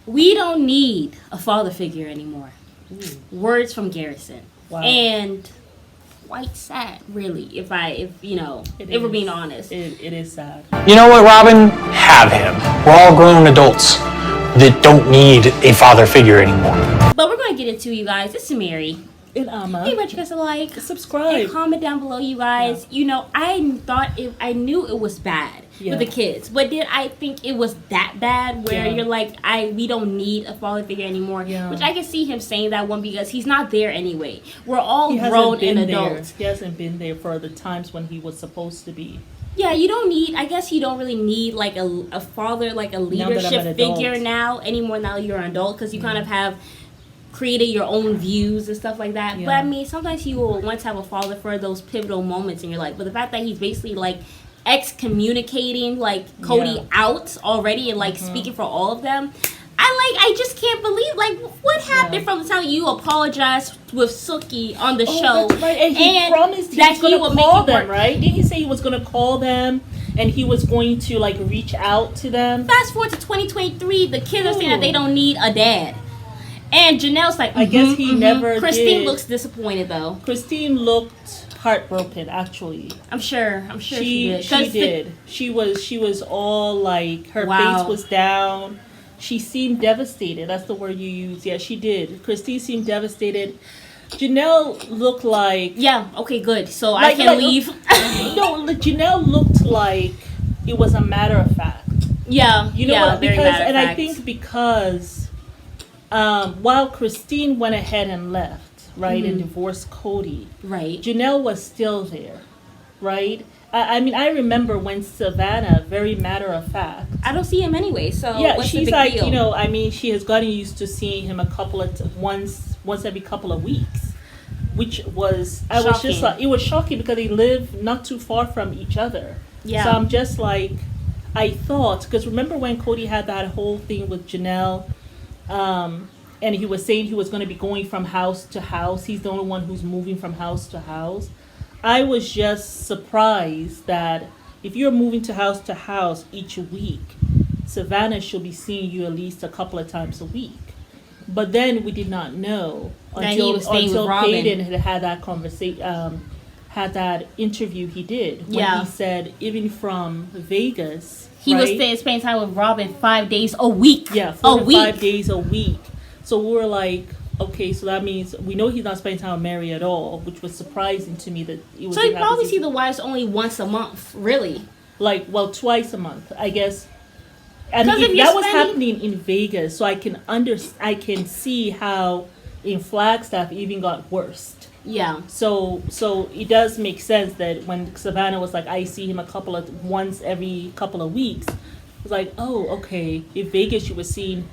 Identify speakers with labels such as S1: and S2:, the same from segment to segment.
S1: We don't need a father figure anymore.
S2: Ooh.
S1: Words from Garrison.
S2: Wow.
S1: And quite sad, really, if we're being honest.
S2: It is sad.
S3: You know what, Robin? Have him. We're all grown adults that don't need a father figure anymore.
S1: But we're going to get into, you guys. This is Mary.
S2: And Amma.
S1: Hey, what you guys like?
S2: Subscribe.
S1: And comment down below, you guys. Yeah. You know, I knew it was bad with the kids, but did I think it was that bad where you're like, we don't need a father figure anymore?
S2: Yeah.
S1: Which I can see him saying that one because he's not there anyway. We're all grown and adults.
S2: He hasn't been there for the times when he was supposed to be.
S1: Yeah, you don't really need like a father, like a leadership figure now anymore. Now you're an adult because you kind of have created your own views and stuff like that. Yeah. But I mean, sometimes you will want to have a father for those pivotal moments in your life. But the fact that he's basically like excommunicating like Kody out already and like speaking for all of them, I just can't believe like what happened from the time you apologized with Suki on the show.
S2: That's right. And he promised he was going to call them, right? Didn't he say he was going to call them? And he was going to like reach out to them.
S1: Fast forward to 2023, the kids are saying that they don't need a dad. And Janelle's like,
S2: I guess he never
S1: Christine
S2: did.
S1: looks disappointed though.
S2: Christine looked heartbroken, actually.
S1: I'm sure she did.
S2: She did. She was all like, her face was down. She seemed devastated. That's the word you used. Yeah, she did. Christine seemed devastated. Janelle looked like...
S1: Yeah, okay, good. So I can leave.
S2: No, Janelle looked like it was a matter of fact.
S1: Yeah,
S2: you know what? Because, and I think because... while Christine went ahead and left, right, and divorced Kody,
S1: right,
S2: Janelle was still there, right? I mean, I remember when Savannah, very matter of fact.
S1: I don't see him anyway, so
S2: yeah,
S1: what's
S2: she's
S1: the big
S2: like,
S1: deal?
S2: you know, I mean, she has gotten used to seeing him once every couple of weeks, which was was just like, it was shocking because they live not too far from each other. Yeah. So I'm just like, I thought, because remember when Kody had that whole thing with Janelle. And he was saying he was going to be going from house to house. He's the only one who's moving from house to house. I was just surprised that if you're moving to house each week, Savannah should be seeing you at least a couple of times a week. But then we did not know until Payton had that conversation, had that interview he did. When he said even from Vegas,
S1: he was spending time with Robin 5 days a week.
S2: Yeah, 4 to 5 days a week. So we were like, okay, so that means we know he's not spending time with Mary at all, which was surprising to me that it was.
S1: So you probably see the wives only once a month, really?
S2: Like, well, twice a month, I guess. I mean, if that was happening in Vegas, so I can see how in Flagstaff it even got worse.
S1: Yeah.
S2: So it does make sense that when Savannah was like, I see him once every couple of weeks, it was like, oh, okay. If Vegas you were seeing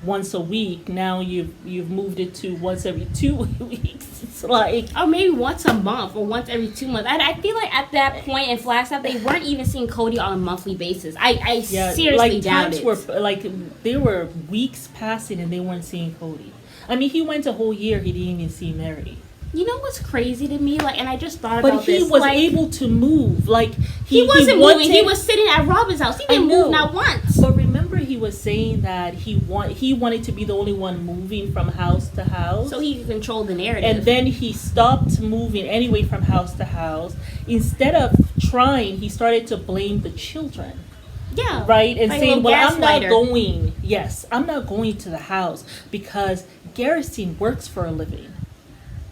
S2: once a week, now you've moved it to once every 2 weeks. It's like,
S1: or maybe once a month or once every 2 months. I feel like at that point in Flagstaff they weren't even seeing Kody on a monthly basis. I seriously doubt it.
S2: There were weeks passing and they weren't seeing Kody. I mean, he went a whole year, he didn't even see Mary.
S1: You know what's crazy to me? Like, and I just thought about this.
S2: But he was able to move. Like
S1: he wasn't moving. He was sitting at Robin's house. He didn't move not once.
S2: But remember, he was saying that he wanted to be the only one moving from house to house,
S1: so he could control the narrative.
S2: And then he stopped moving anyway from house to house. Instead of trying, he started to blame the children.
S1: Yeah.
S2: Right? And saying, well, I'm not going to the house because Garrison works for a living.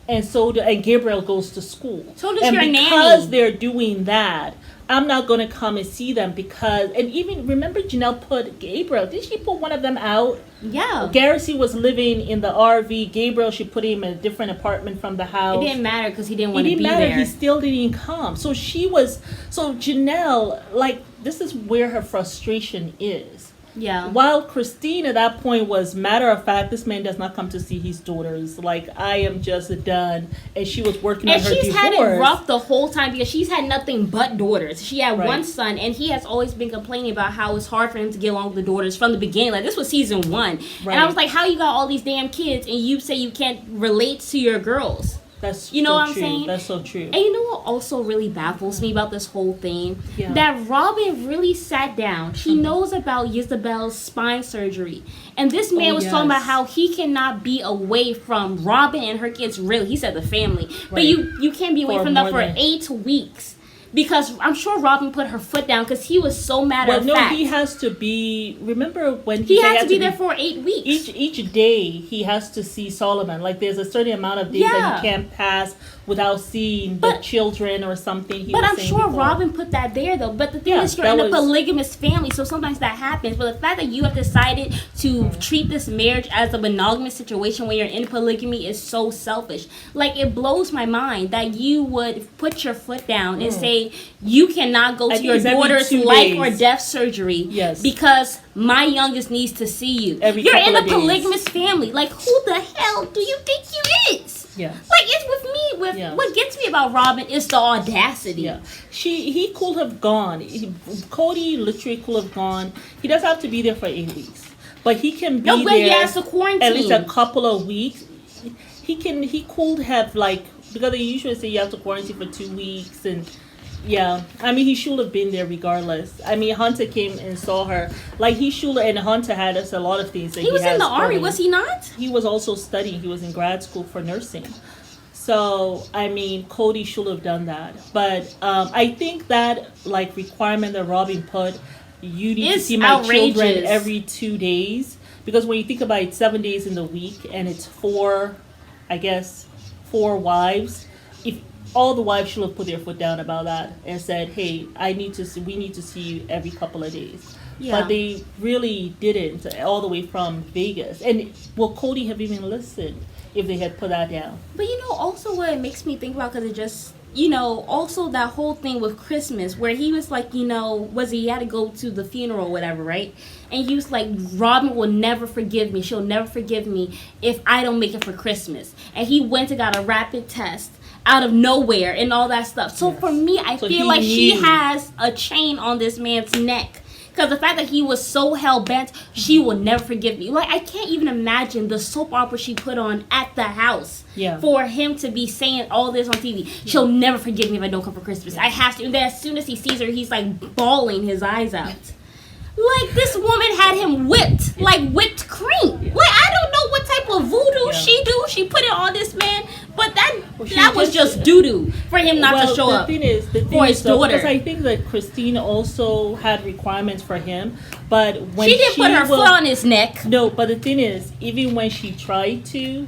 S2: And and Gabriel goes to school.
S1: So does your nanny.
S2: Because they're doing that, I'm not going to come and see them and even, remember Janelle put Gabriel, did she put one of them out?
S1: Yeah.
S2: Garrison was living in the RV. Gabriel, she put him in a different apartment from the house.
S1: It didn't matter because he didn't want to be there.
S2: It didn't matter. He still didn't come. So Janelle, like, this is where her frustration is.
S1: Yeah.
S2: While Christine at that point was matter of fact, this man does not come to see his daughters. Like, I am just done. And she was working on her divorce. And she's
S1: had it rough the whole time because she's had nothing but daughters. She had one son, and he has always been complaining about how it's hard for him to get along with the daughters from the beginning. Like, this was season 1. Right. And I was like, how you got all these damn kids and you say you can't relate to your girls?
S2: That's
S1: you know
S2: so
S1: what I'm
S2: true.
S1: saying?
S2: That's so true.
S1: And you know what also really baffles me about this whole thing?
S2: Yeah.
S1: That Robin really sat down. She knows about Isabel's spine surgery. And this man was talking about how he cannot be away from Robin and her kids, really. He said the family. Right. But you can't be away from them for 8 weeks. Because I'm sure Robin put her foot down because he was so matter of fact.
S2: He has to be. Remember when
S1: he has to be there for 8 weeks.
S2: Each day he has to see Solomon. Like there's a certain amount of days that he can't pass without seeing the children or something.
S1: But I'm sure Robin put that there though. But the thing is, you're in a polygamous family, so sometimes that happens. But the fact that you have decided to treat this marriage as a monogamous situation when you're in polygamy is so selfish. Like it blows my mind that you would put your foot down and say you cannot go to your daughter's life or death surgery because my youngest needs to see you. You're in a polygamous family. Like who the hell do you think you is?
S2: Yeah.
S1: Like it's with me. What gets me about Robin is the audacity.
S2: Yeah. He could have gone. Kody literally could have gone. He doesn't have to be there for 8 weeks, but he can be there.
S1: He has to quarantine
S2: at least a couple of weeks. He could have because they usually say you have to quarantine for 2 weeks and. Yeah, I mean, he should have been there regardless. I mean, Hunter came and saw her. Like, he should have, and Hunter had us a lot of things that he
S1: was in the army, was he not?
S2: He was also studying. He was in grad school for nursing. So, I mean, Kody should have done that. But I think that, requirement that Robin put, you need to see my children every 2 days. Because when you think about it, 7 days in the week, and it's 4 wives. If all the wives should have put their foot down about that and said, "Hey, we need to see you every couple of days." Yeah. But they really didn't, all the way from Vegas. And will Kody have even listened if they had put that down?
S1: But also what it makes me think about, because it just, also that whole thing with Christmas where he was like, he had to go to the funeral or whatever, right? And he was like, Robin will never forgive me. She'll never forgive me if I don't make it for Christmas. And he went and got a rapid test out of nowhere and all that stuff. So for me, I feel like she has a chain on this man's neck. Because the fact that he was so hell-bent, she will never forgive me. Like, I can't even imagine the soap opera she put on at the house for him to be saying all this on TV. She'll never forgive me if I don't come for Christmas. I have to. And then as soon as he sees her, he's like bawling his eyes out. Like, this woman had him whipped, like whipped cream. Like, I don't know what type of voodoo she do. She put it on this man, but that was just doo-doo for him not to show up for his daughter.
S2: Because I think that Christine also had requirements for him, but when
S1: she didn't put her foot on his neck.
S2: No, but the thing is, even when she tried to,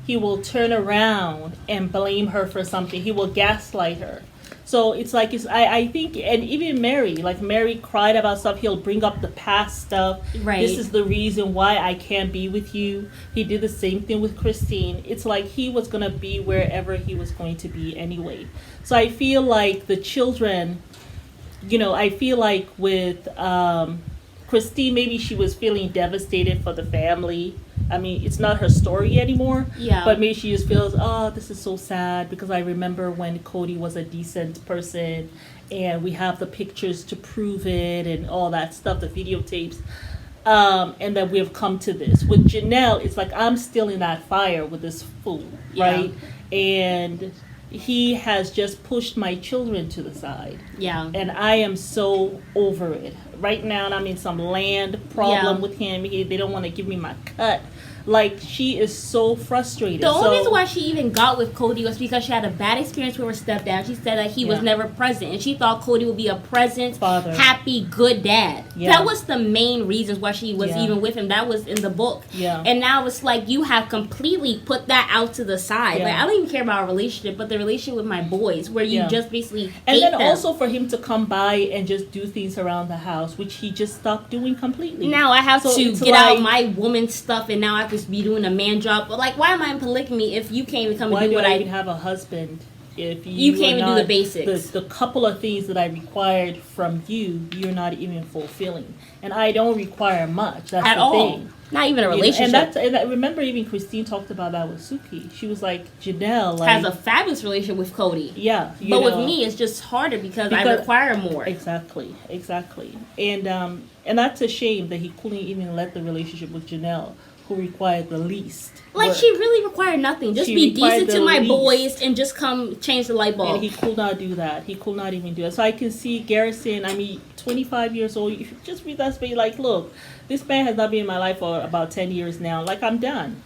S2: he will turn around and blame her for something. He will gaslight her. So it's like, I think, and even Mary cried about stuff. He'll bring up the past stuff. Right. This is the reason why I can't be with you. He did the same thing with Christine. It's like he was going to be wherever he was going to be anyway. So I feel like the children, I feel like with Christine, maybe she was feeling devastated for the family. I mean, it's not her story anymore. Yeah. But maybe she just feels, oh, this is so sad because I remember when Kody was a decent person and we have the pictures to prove it and all that stuff, the videotapes. And then we have come to this. With Janelle, it's like I'm still in that fire with this fool, right? And he has just pushed my children to the side. Yeah. And I am so over it. Right now, I'm in some land problem with him. They don't want to give me my cut. Like, she is so frustrated.
S1: The only reason why she even got with Kody was because she had a bad experience with her stepdad. She said that he was never present. And she thought Kody would be a present, father, happy, good dad. Yeah. That was the main reasons why she was even with him. That was in the book. Yeah. And now it's like you have completely put that out to the side. Yeah. Like, I don't even care about our relationship, but the relationship with my boys, where you just basically hate
S2: and then
S1: them.
S2: Also for him to come by and just do things around the house, which he just stopped doing completely.
S1: Now I have to get out my woman stuff, and now I have to be doing a man job. But like, why am I in polygamy if you can't even come and do what I
S2: even have a husband? If
S1: you can't even do the basics.
S2: The couple of things that I required from you, you're not even fulfilling. And I don't require much. That's the thing.
S1: Not even a relationship.
S2: And I remember even Christine talked about that with Suki. She was like, Janelle
S1: has a fabulous relationship with Kody.
S2: Yeah.
S1: But with me, it's just harder because I require more.
S2: Exactly. And that's a shame that he couldn't even let the relationship with Janelle, who required the least.
S1: Like, she really required nothing. Just be decent to my boys and just come change the light bulb.
S2: And he could not do that. He could not even do that. So I can see Garrison, 25 years old, you just read that space, like, look, this man has not been in my life for about 10 years now. Like, I'm done.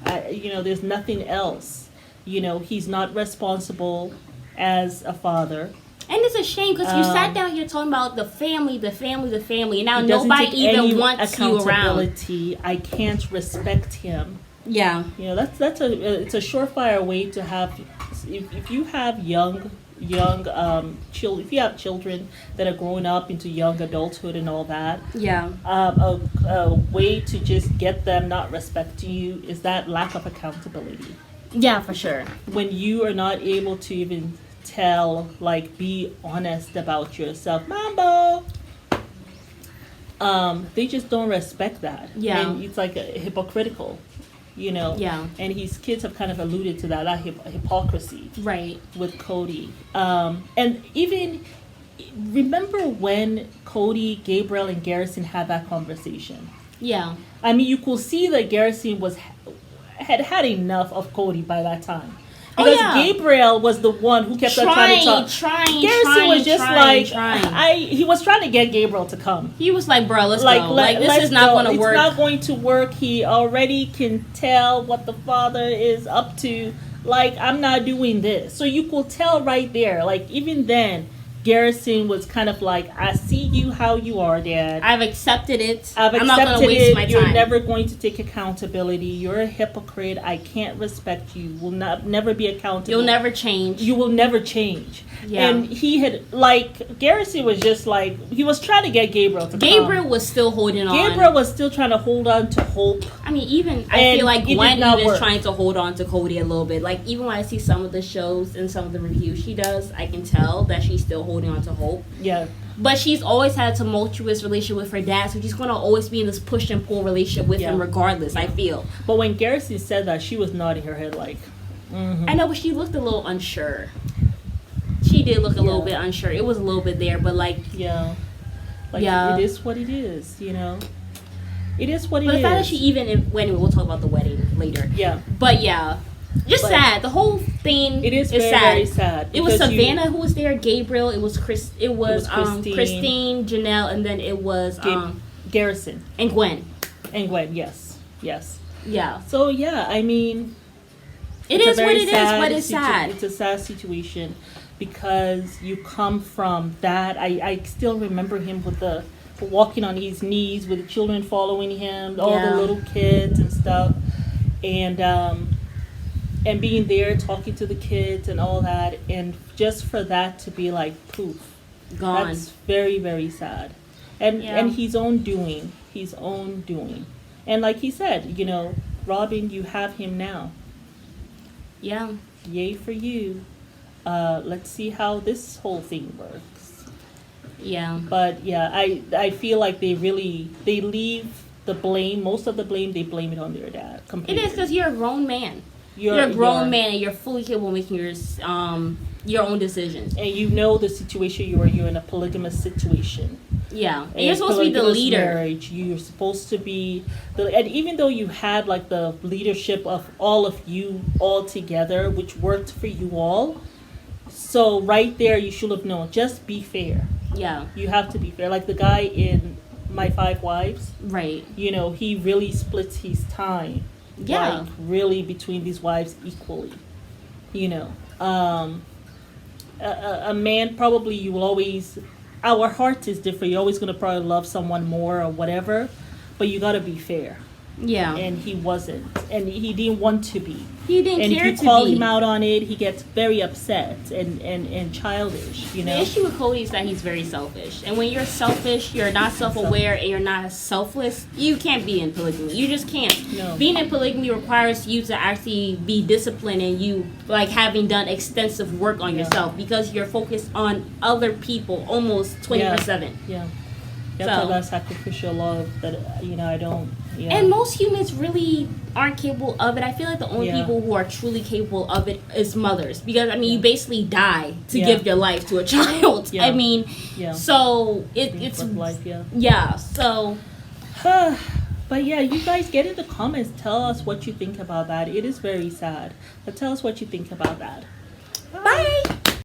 S2: There's nothing else. He's not responsible as a father.
S1: And it's a shame because you sat down here talking about the family, and now nobody even wants you around.
S2: I can't respect him.
S1: Yeah.
S2: It's a surefire way to have, if you have young children, if you have children that are growing up into young adulthood and all that, a way to just get them not respecting you is that lack of accountability.
S1: Yeah, for sure.
S2: When you are not able to even tell, like, be honest about yourself, Mambo, they just don't respect that.
S1: Yeah.
S2: And it's like hypocritical.
S1: Yeah.
S2: And his kids have kind of alluded to that hypocrisy.
S1: Right.
S2: With Kody. And even, remember when Kody, Gabriel, and Garrison had that conversation?
S1: Yeah.
S2: You could see that Garrison had enough of Kody by that time. Because Gabriel was the one who kept on trying to talk. Garrison was just he was trying to get Gabriel to come.
S1: He was like, bro, let's go. This is not going to work.
S2: It's not going to work. He already can tell what the father is up to. Like, I'm not doing this. So you could tell right there. Like, even then, Garrison was kind of like, I see you how you are, Dad.
S1: I've accepted it.
S2: I'm
S1: not going to waste my time.
S2: You're never going to take accountability. You're a hypocrite. I can't respect you. Will never be accountable.
S1: You'll never change.
S2: You will never change.
S1: Yeah.
S2: And he had, like, Garrison was just like, he was trying to get Gabriel to come.
S1: Gabriel was still holding on.
S2: Gabriel was still trying to hold on to hope.
S1: I feel like Gwen is trying to hold on to Kody a little bit. Like, even when I see some of the shows and some of the reviews she does, I can tell that she's still holding on to hope.
S2: Yeah.
S1: But she's always had a tumultuous relationship with her dad, so she's going to always be in this push and pull relationship with him regardless, I feel.
S2: But when Garrison said that, she was nodding her head like, mm-hmm.
S1: I know, but she looked a little unsure. She did look a little bit unsure. It was a little bit there, but like...
S2: Yeah. It is what it is, It is what it is.
S1: But the fact that she even... we'll talk about the wedding later.
S2: Yeah.
S1: But yeah... sad. The whole thing is sad.
S2: Very sad.
S1: It was Savannah who was there, Gabriel, it was Christine, Janelle, and then it was
S2: Garrison.
S1: And Gwen.
S2: Yes.
S1: Yeah.
S2: So it is what it is, but it's sad. It's a sad situation because you come from that. I still remember him with the walking on his knees with the children following him, all the little kids and stuff. And being there, talking to the kids and all that, and just for that to be like poof,
S1: gone.
S2: That's very, very sad, and his own doing, and like he said, Robin, you have him now.
S1: Yeah.
S2: Yay for you. Let's see how this whole thing works.
S1: Yeah.
S2: But I feel like they leave the blame, most of the blame, they blame it on their dad. Completely.
S1: It is because you're a grown man. You're a grown man and you're fully capable of making your own decisions.
S2: And the situation you're in a polygamous situation.
S1: Yeah. And you're supposed to be the leader.
S2: Marriage, you're supposed to be and even though you had like the leadership of all of you all together, which worked for you all, so right there you should have known, just be fair.
S1: Yeah.
S2: You have to be fair. Like the guy in My 5 Wives.
S1: Right.
S2: He really splits his time.
S1: Yeah.
S2: Like really between these wives equally. A man, probably you will always, our heart is different. You're always going to probably love someone more or whatever, but you got to be fair.
S1: Yeah.
S2: And he wasn't. And he didn't want to be.
S1: He didn't care to be.
S2: And if you call him out on it, he gets very upset and childish,
S1: The issue with Kody is that he's very selfish. And when you're selfish, you're not self-aware, and you're not selfless, you can't be in polygamy. You just can't.
S2: No.
S1: Being in polygamy requires you to actually be disciplined and you, like, having done extensive work on yourself because you're focused on other people almost 24/7.
S2: Yeah. You have to have that sacrificial love that, I don't... Yeah.
S1: And most humans really aren't capable of it. I feel like the only people who are truly capable of it is mothers. Because, I mean, you basically die to give your life to a child. I mean, so it's...
S2: life,
S1: so...
S2: But yeah, you guys get in the comments. Tell us what you think about that. It is very sad. But tell us what you think about that.
S1: Bye.